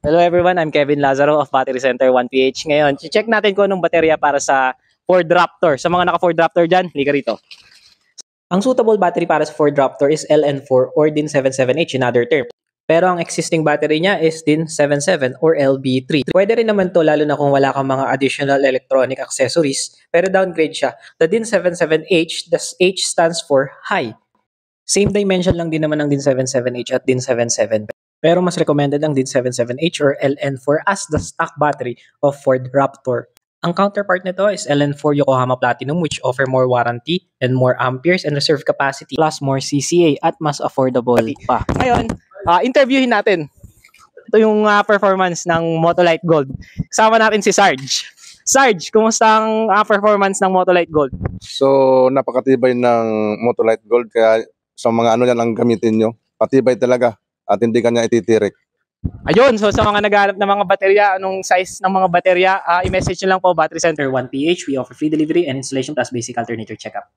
Hello everyone, I'm Kevin Lazaro of Battery Center 1PH. Ngayon, check natin kung anong baterya para sa Ford Raptor. Sa mga naka Ford Raptor dyan, liga rito. Ang suitable battery para sa Ford Raptor is LN4 or DIN 77H in other term. Pero ang existing battery niya is DIN 77 or LB3. Pwede rin naman to lalo na kung wala kang mga additional electronic accessories, pero downgrade siya. The DIN 77H, the H stands for high. Same dimension lang din naman ng DIN 77H at DIN 77. Pero mas recommended ang DIN 77H or LN4 as the stock battery of Ford Raptor. Ang counterpart nito is LN4 Yokohama Platinum, which offer more warranty and more amperes and reserve capacity plus more CCA at mas affordable pa. Ngayon, interviewin natin. Ito yung performance ng Motolite Gold. Kasama natin si Sarge. Sarge, kumusta ang performance ng Motolite Gold? So, napakatibay ng Motolite Gold kaya sa mga ano yan ang gamitin nyo. Patibay talaga at hindi kanya ititirik. Ayun, so sa mga naghahanap ng mga baterya, anong size ng mga baterya, i-message nyo lang po Battery Center 1PH. We offer free delivery and installation plus basic alternator checkup.